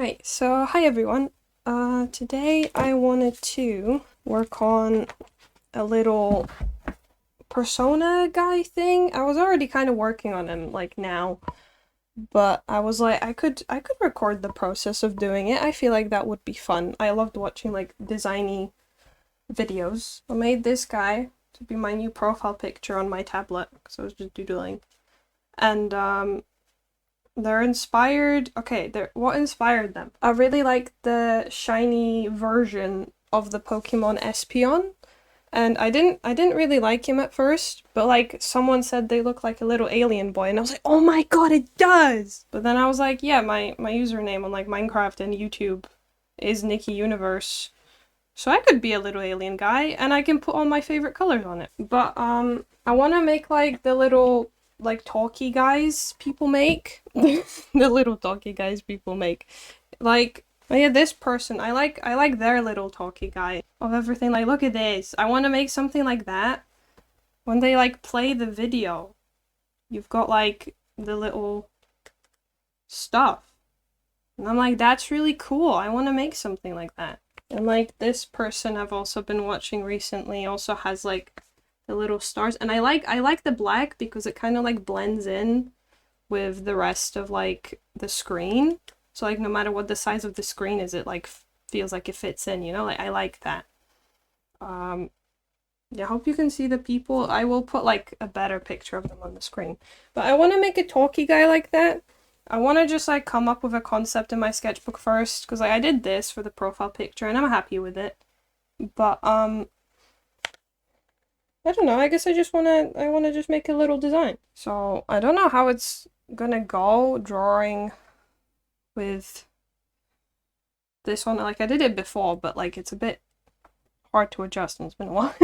Right, so hi everyone. Today I wanted to work on a little persona guy thing. I was already kind of working on him like now, but I was like I could record the process of doing it. I feel like that would be fun. I loved watching like designy videos. I made this guy to be my new profile picture on my tablet because I was just doodling. And they're inspired. Okay, what inspired them? I really like the shiny version of the Pokemon Espeon, and I didn't really like him at first, but like someone said they look like a little alien boy, and I was like, oh my god, it does. But then I was like, yeah, my username on like Minecraft and YouTube is Nikki Universe, so I could be a little alien guy, and I can put all my favorite colors on it. But I want to make like the little like talky guys people make, the little talky guys people make. Like, oh yeah, this person, I like their little talky guy of everything. Like, look at this. I want to make something like that. When they like play the video, you've got like the little stuff, and I'm like, that's really cool. I want to make something like that. And like this person I've also been watching recently also has like the little stars, and I like the black because it kind of like blends in with the rest of like the screen. So like no matter what the size of the screen is, it like feels like it fits in, you know? Like I like that. Yeah, I hope you can see the people. I will put like a better picture of them on the screen. But I want to make a talky guy like that. I want to just like come up with a concept in my sketchbook first, because like I did this for the profile picture and I'm happy with it. But I don't know, I guess I wanna just make a little design. So I don't know how it's gonna go drawing with this one. Like I did it before, but like it's a bit hard to adjust and it's been a while.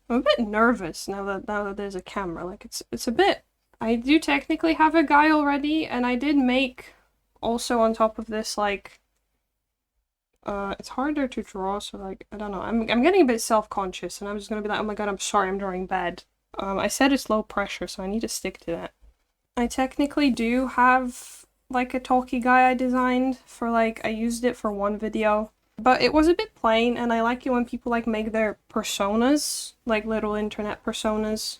I'm a bit nervous now that there's a camera. Like it's a bit. I do technically have a guy already, and I did make also on top of this like it's harder to draw, so like I don't know. I'm getting a bit self-conscious, and I'm just gonna be like, oh my god, I'm sorry, I'm drawing bad. I said it's low pressure, so I need to stick to that. I technically do have like a talky guy I designed for like I used it for one video, but it was a bit plain, and I like it when people like make their personas, like little internet personas,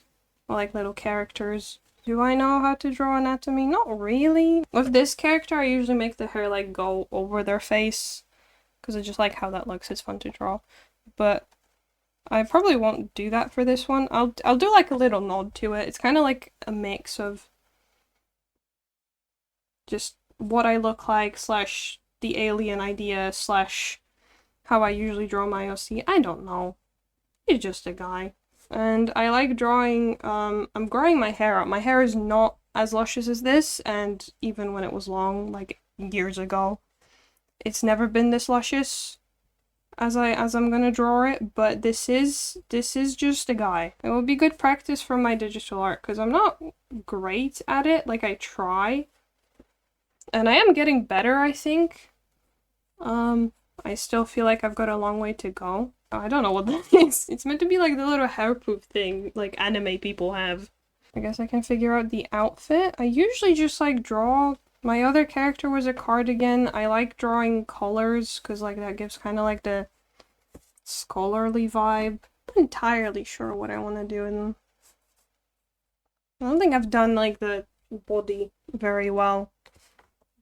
or like little characters. Do I know how to draw anatomy? Not really. With this character, I usually make the hair like go over their face, because I just like how that looks. It's fun to draw. But I probably won't do that for this one. I'll do like a little nod to it. It's kind of like a mix of just what I look like slash the alien idea slash how I usually draw my OC. I don't know. He's just a guy. And I like drawing, I'm growing my hair out. My hair is not as luscious as this, and even when it was long, like years ago, it's never been this luscious as I'm gonna draw it, but this is just a guy. It will be good practice for my digital art, because I'm not great at it. Like I try, and I am getting better, I think. I still feel like I've got a long way to go. Oh, I don't know what that is. It's meant to be like the little hairproof thing like anime people have. I guess I can figure out the outfit. I usually just like draw. My other character was a cardigan. I like drawing colors because like that gives kind of like the scholarly vibe. I'm not entirely sure what I want to do in them. I don't think I've done like the body very well,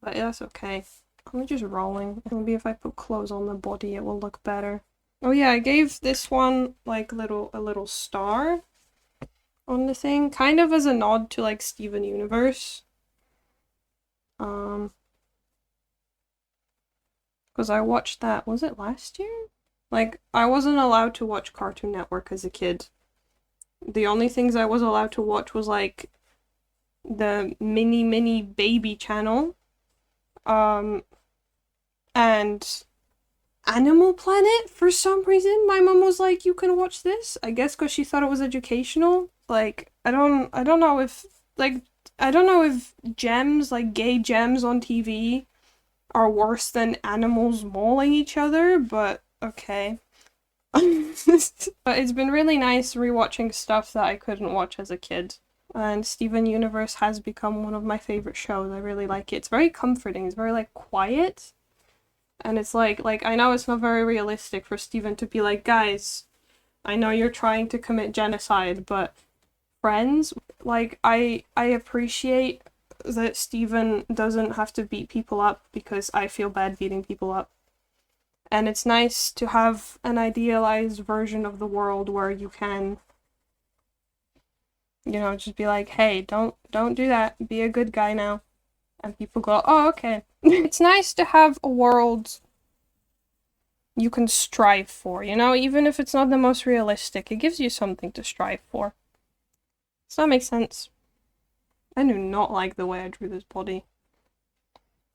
but that's okay. I'm just rolling. Maybe if I put clothes on the body, it will look better. Oh yeah, I gave this one like a little star on the thing, kind of as a nod to like Steven Universe. Because I watched that, was it last year? Like, I wasn't allowed to watch Cartoon Network as a kid. The only things I was allowed to watch was like the mini baby channel, and Animal Planet. For some reason my mom was like, you can watch this, I guess because she thought it was educational. Like I don't know if like I don't know if gems, like gay gems on TV, are worse than animals mauling each other, but okay. But it's been really nice rewatching stuff that I couldn't watch as a kid, and Steven Universe has become one of my favorite shows. I really like it. It's very comforting. It's very like quiet. And it's like I know it's not very realistic for Steven to be like, guys, I know you're trying to commit genocide, but friends, like I appreciate that Steven doesn't have to beat people up because I feel bad beating people up. And it's nice to have an idealized version of the world where you can, just be like, hey, don't do that. Be a good guy now. And people go, oh, okay. It's nice to have a world you can strive for, even if it's not the most realistic. It gives you something to strive for. Does that make sense? I do not like the way I drew this body.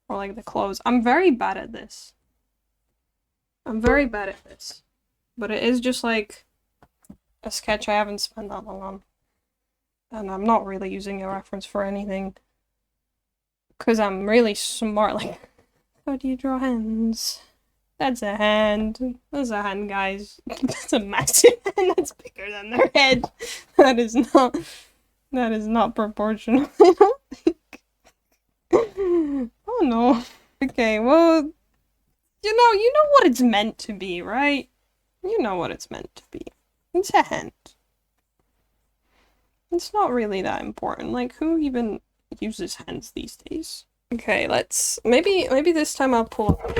Or like the clothes. I'm very bad at this. But it is just like a sketch I haven't spent that long on. And I'm not really using a reference for anything. Because I'm really smart. Like, how do you draw hands? That's a hand. That's a hand, guys. That's a massive hand. That's bigger than their head. That is not proportional. I don't think. Oh no. Okay, well, you know what it's meant to be, right? You know what it's meant to be. It's a hand. It's not really that important. Like, who even uses hands these days? Okay, let's maybe this time I'll pull up.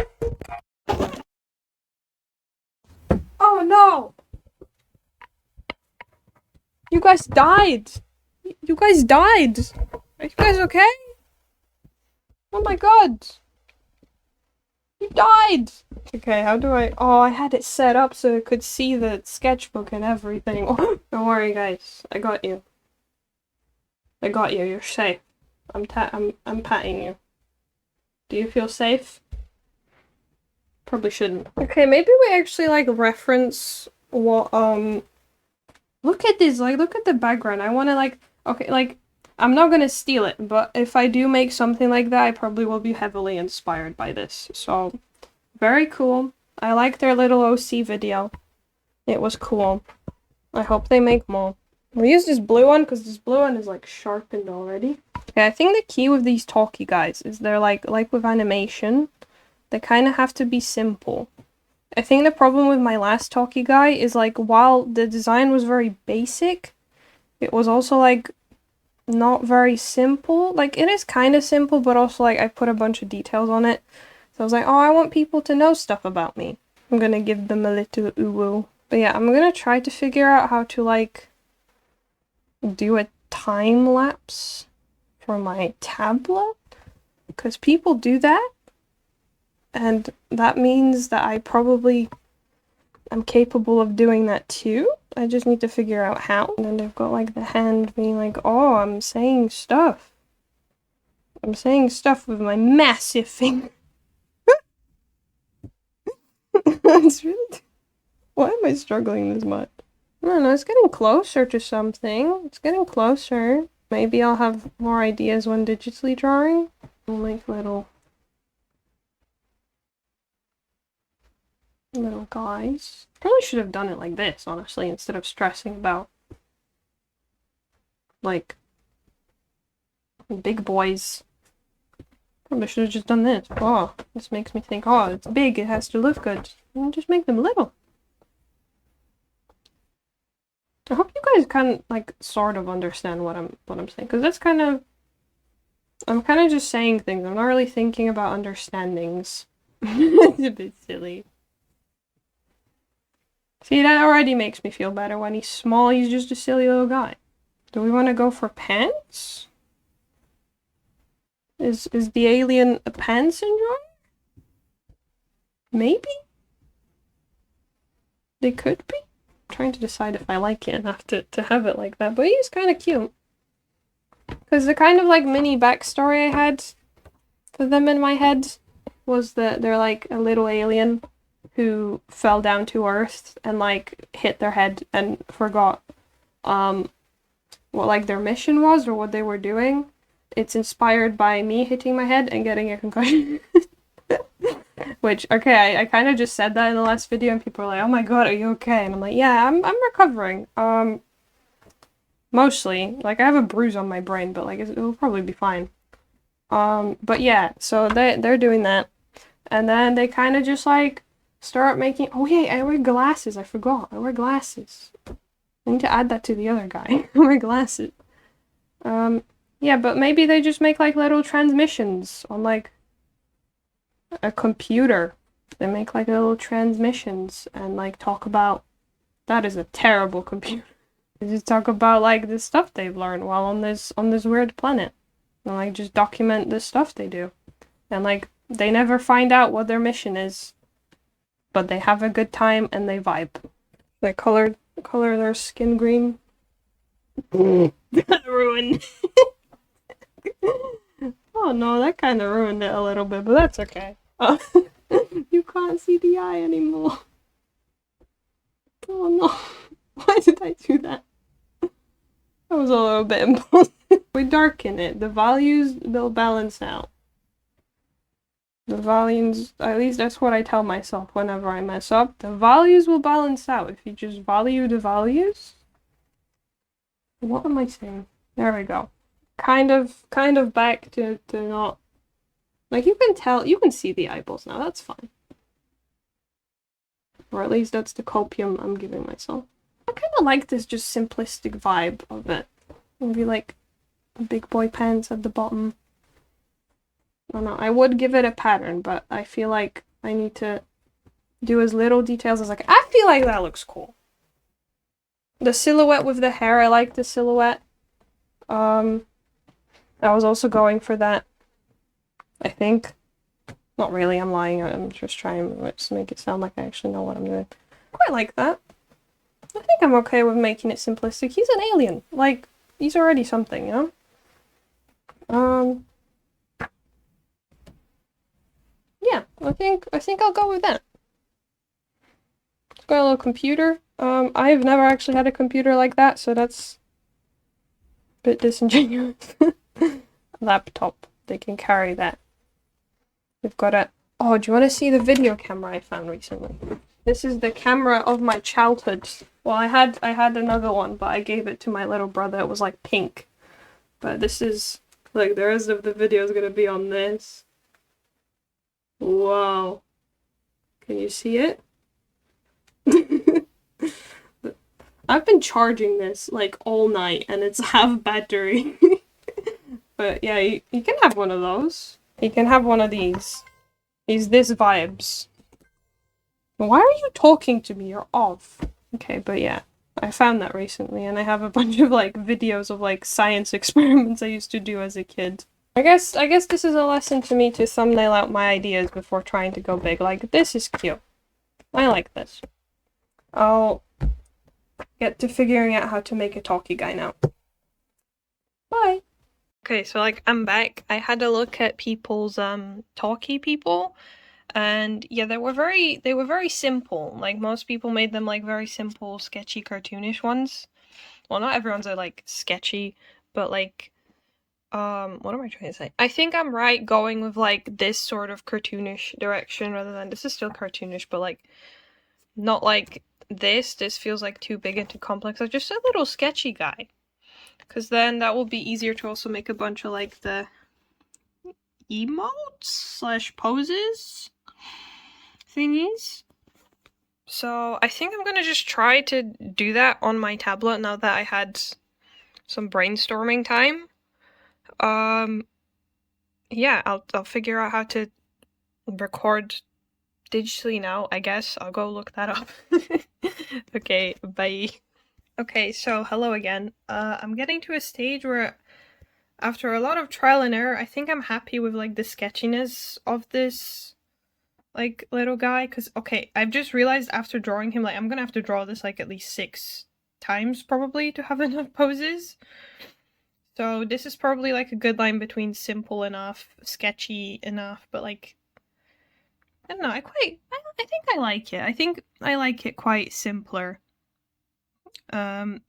Oh no! You guys died! You guys died! Are you guys okay? Oh my god! You died! Okay, how do I... Oh, I had it set up so I could see the sketchbook and everything. Don't worry, guys. I got you. I got you. You're safe. I'm patting you. Do you feel safe? Probably shouldn't. Okay, maybe we actually, like, reference what, Look at this, like, look at the background. I wanna, like... Okay, like, I'm not gonna steal it, but if I do make something like that, I probably will be heavily inspired by this. So, very cool. I like their little OC video. It was cool. I hope they make more. We use this blue one because this blue one is like sharpened already. Okay, I think the key with these talky guys is they're like with animation, they kind of have to be simple. I think the problem with my last talky guy is like while the design was very basic, it was also like not very simple. Like it is kind of simple, but also like I put a bunch of details on it. So I was like, oh, I want people to know stuff about me. I'm gonna give them a little uwu. But yeah, I'm gonna try to figure out how to like do a time lapse for my tablet. Because people do that. And that means that I probably am capable of doing that too. I just need to figure out how. And then they've got like the hand being like, oh, I'm saying stuff. I'm saying stuff with my massive finger. It's really... Why am I struggling this much? I don't know, it's getting closer to something. It's getting closer. Maybe I'll have more ideas when digitally drawing. I'll make little guys. Probably should have done it like this, honestly, instead of stressing about like big boys. Probably should have just done this. Oh, this makes me think, oh, it's big, it has to look good. And just make them little. I hope you guys can like sort of understand what I'm saying, because that's kind of... I'm kind of just saying things. I'm not really thinking about understandings. It's a bit silly. See, that already makes me feel better. When he's small, he's just a silly little guy. Do we want to go for pants? Is the alien a pants syndrome? Maybe? They could be? I'm trying to decide if I like it enough to have it like that, but he's kind of cute. Because the kind of like mini backstory I had for them in my head was that they're like a little alien who fell down to Earth and like hit their head and forgot what like their mission was or what they were doing. It's inspired by me hitting my head and getting a concussion. Which, okay, I kind of just said that in the last video and people are like, oh my god, are you okay? And I'm like, yeah, I'm recovering. Mostly. Like, I have a bruise on my brain, but like, it'll probably be fine. But yeah, so they're doing that. And then they kind of just like start making. Oh yeah, I wear glasses. I forgot. I wear glasses. I need to add that to the other guy. I wear glasses. Yeah, but maybe they just make like little transmissions on like a computer. They make like little transmissions and like talk about. That is a terrible computer. They just talk about like the stuff they've learned while on this weird planet, and like just document the stuff they do, and like they never find out what their mission is, but they have a good time and they vibe. They color their skin green. That ruined. Oh no, that kind of ruined it a little bit, but that's okay. You can't see the eye anymore. Oh no, why did I do that? That was a little bit impulsive. We darken it. The values, they'll balance out. The volumes, at least that's what I tell myself whenever I mess up. The values will balance out if you just value the values. What am I saying? There we go. Kind of back to not... Like, you can tell, you can see the eyeballs now, that's fine. Or at least that's the copium I'm giving myself. I kind of like this just simplistic vibe of it. Maybe like big boy pants at the bottom. I don't know, I would give it a pattern, but I feel like I need to do as little details as I feel like that looks cool. The silhouette with the hair, I like the silhouette. I was also going for that, I think. Not really, I'm lying, I'm just trying to make it sound like I actually know what I'm doing. Quite like that. I think I'm okay with making it simplistic. He's an alien. Like, he's already something, you know? Yeah, I think I'll go with that. It's got a little computer. I've never actually had a computer like that, so that's a bit disingenuous. Laptop, they can carry that. We've got a... Oh, do you want to see the video camera I found recently? This is the camera of my childhood. Well, I had another one, but I gave it to my little brother. It was like pink. But this is... Like, the rest of the video is gonna be on this. Wow. Can you see it? I've been charging this like all night and it's half battery. But yeah, you can have one of those. You can have one of these. He's this vibes. Why are you talking to me? You're off. Okay, but yeah. I found that recently and I have a bunch of like videos of like science experiments I used to do as a kid. I guess this is a lesson to me to thumbnail out my ideas before trying to go big. Like, this is cute. I like this. I'll get to figuring out how to make a talky guy now. Bye! Okay, so like, I'm back. I had a look at people's talky people, and yeah, they were very simple. Like, most people made them like very simple, sketchy, cartoonish ones. Well, not everyone's are like sketchy, but like, what am I trying to say? I think I'm right going with like this sort of cartoonish direction rather than, this is still cartoonish, but like, not like this. This feels like too big and too complex. Like, just a little sketchy guy. Because then that will be easier to also make a bunch of like the emotes / poses thingies. So I think I'm gonna just try to do that on my tablet now that I had some brainstorming time. Yeah, I'll figure out how to record digitally now, I guess. I'll go look that up. Okay, bye. Okay, so hello again. I'm getting to a stage where after a lot of trial and error, I think I'm happy with like the sketchiness of this like little guy, because okay, I've just realized after drawing him, like I'm gonna have to draw this like at least 6 times probably to have enough poses. So this is probably like a good line between simple enough, sketchy enough, but like, I don't know, I think I like it. I think I like it quite simpler.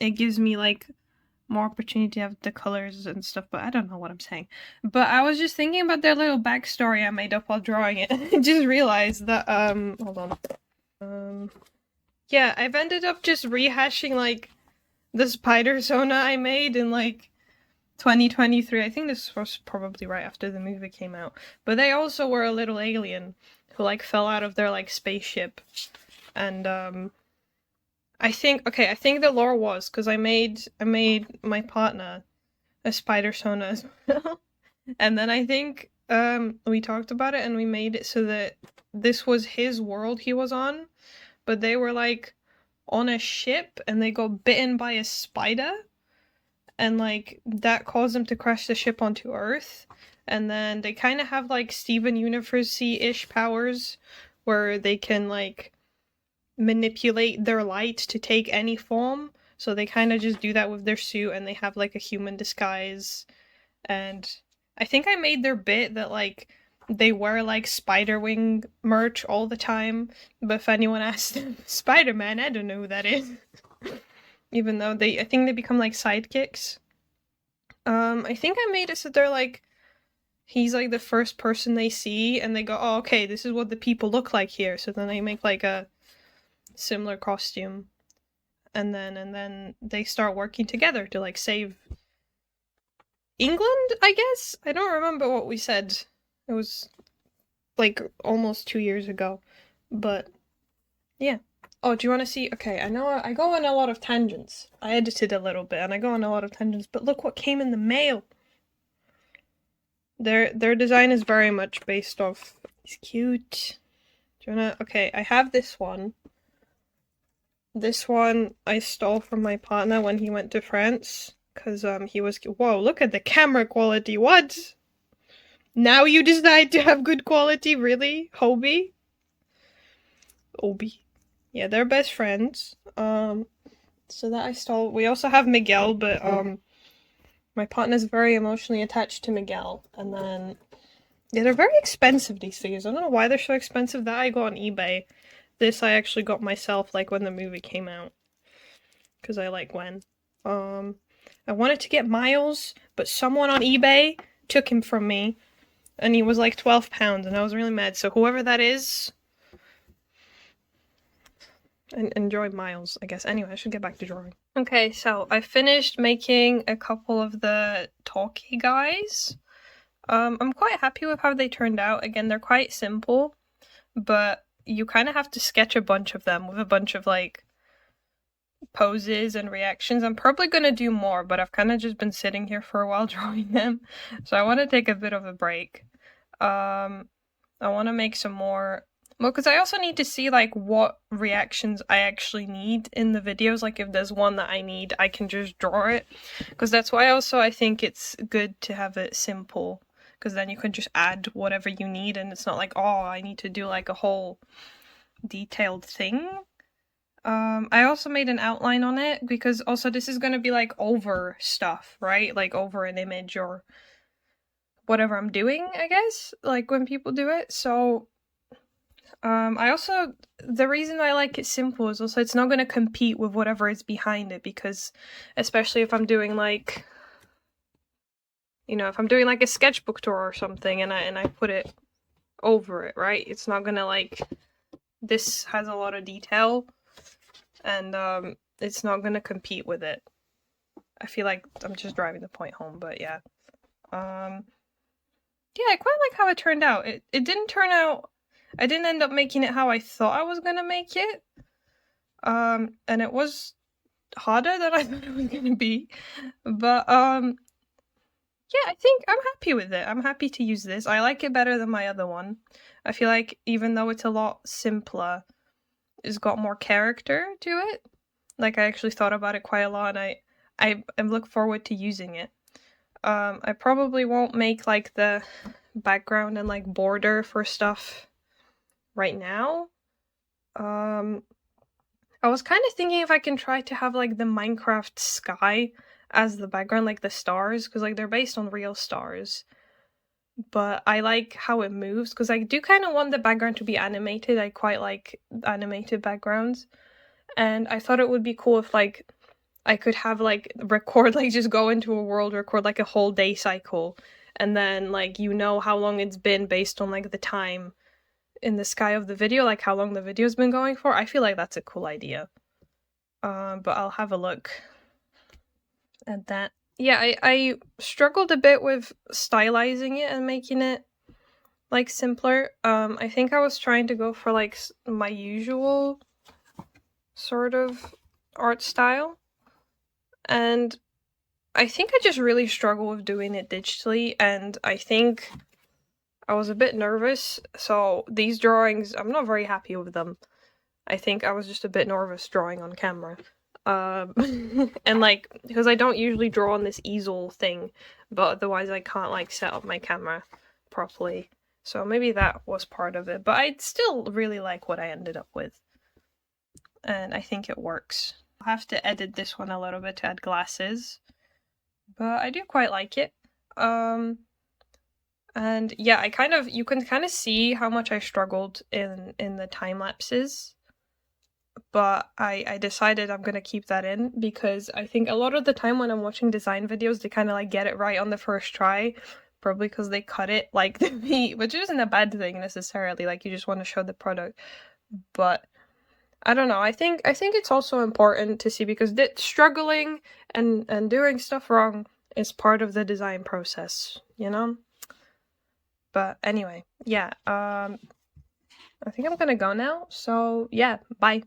It gives me like more opportunity to have the colors and stuff, but I don't know what I'm saying. But I was just thinking about their little backstory I made up while drawing it. I just realized that, hold on. Yeah, I've ended up just rehashing like the spider sona I made in like 2023. I think this was probably right after the movie came out. But they also were a little alien who like fell out of their like spaceship. And I think the lore was because I made my partner a spider sona as well. And then I think we talked about it and we made it so that this was his world he was on, but they were like on a ship and they got bitten by a spider, and like that caused them to crash the ship onto Earth. And then they kind of have like Steven Universe-ish powers where they can like manipulate their light to take any form. So they kind of just do that with their suit, and they have like a human disguise. And I think I made their bit that like they wear like Spider-Wing merch all the time, but if anyone asks them, Spider-Man, I don't know who that is. Even though I think they become like sidekicks. I think I made it so they're like, he's like the first person they see, and they go, oh, okay, this is what the people look like here. So then they make like a similar costume, and then they start working together to like save England, I guess? I don't remember what we said. It was like almost 2 years ago. But yeah. Oh, do you want to see? Okay, I know I go on a lot of tangents. I edited a little bit and I go on a lot of tangents, but look what came in the mail. Their design is very much based off. It's cute. Do you wanna? Okay, I have this one. This one I stole from my partner when he went to France. Because he was. Whoa, look at the camera quality. What? Now you decide to have good quality? Really? Hobie? Obi. Yeah, they're best friends. So that I stole. We also have Miguel, but my partner's very emotionally attached to Miguel. And then yeah, they're very expensive, these things. I don't know why they're so expensive. That I got on eBay. This I actually got myself like when the movie came out. Because I like Gwen. I wanted to get Miles, but someone on eBay took him from me. And he was like £12, and I was really mad. So whoever that is, enjoy Miles, I guess. Anyway, I should get back to drawing. Okay, so I finished making a couple of the talky guys. I'm quite happy with how they turned out. Again, they're quite simple, but you kind of have to sketch a bunch of them with a bunch of like poses and reactions. I'm probably gonna do more, but I've kind of just been sitting here for a while drawing them, so I want to take a bit of a break. I want to make some more. Well, because I also need to see like what reactions I actually need in the videos. Like if there's one that I need, I can just draw it. Because that's why also I think it's good to have it simple. Because then you can just add whatever you need, and it's not like, oh, I need to do like a whole detailed thing. I also made an outline on it because also this is going to be like over stuff, right? Like over an image or whatever I'm doing, I guess, like when people do it. So I also, the reason I like it simple is also it's not going to compete with whatever is behind it, because especially if I'm doing like, you know, if I'm doing like a sketchbook tour or something and I put it over it, right? It's not going to like, this has a lot of detail, and it's not going to compete with it. I feel like I'm just driving the point home, but yeah. Yeah, I quite like how it turned out. It didn't turn out, I didn't end up making it how I thought I was gonna make it. And it was harder than I thought it was gonna be. But yeah, I think I'm happy with it. I'm happy to use this. I like it better than my other one. I feel like even though it's a lot simpler, it's got more character to it. Like I actually thought about it quite a lot, and I look forward to using it. I probably won't make like the background and like border for stuff right now. I was kind of thinking if I can try to have like the Minecraft sky as the background, like the stars, because like they're based on real stars. But I like how it moves, because I do kind of want the background to be animated. I quite like animated backgrounds. And I thought it would be cool if like I could have like record, like just go into a world, record like a whole day cycle, and then like you know how long it's been based on like the time in the sky of the video, like how long the video's been going for. I feel like that's a cool idea. But I'll have a look at that. Yeah, I struggled a bit with stylizing it and making it like simpler. I think I was trying to go for like my usual sort of art style, and I think I just really struggle with doing it digitally, and I think I was a bit nervous, so these drawings, I'm not very happy with them. I think I was just a bit nervous drawing on camera. And like, because I don't usually draw on this easel thing, but otherwise I can't like set up my camera properly. So maybe that was part of it, but I still really like what I ended up with. And I think it works. I'll have to edit this one a little bit to add glasses, but I do quite like it. And yeah, you can kind of see how much I struggled in the time lapses, but I decided I'm gonna keep that in because I think a lot of the time when I'm watching design videos, they kind of like get it right on the first try, probably because they cut it like the meat, which isn't a bad thing necessarily. Like you just want to show the product, but I don't know. I think it's also important to see because struggling and doing stuff wrong is part of the design process, you know? But anyway, yeah, I think I'm gonna go now. So yeah, bye.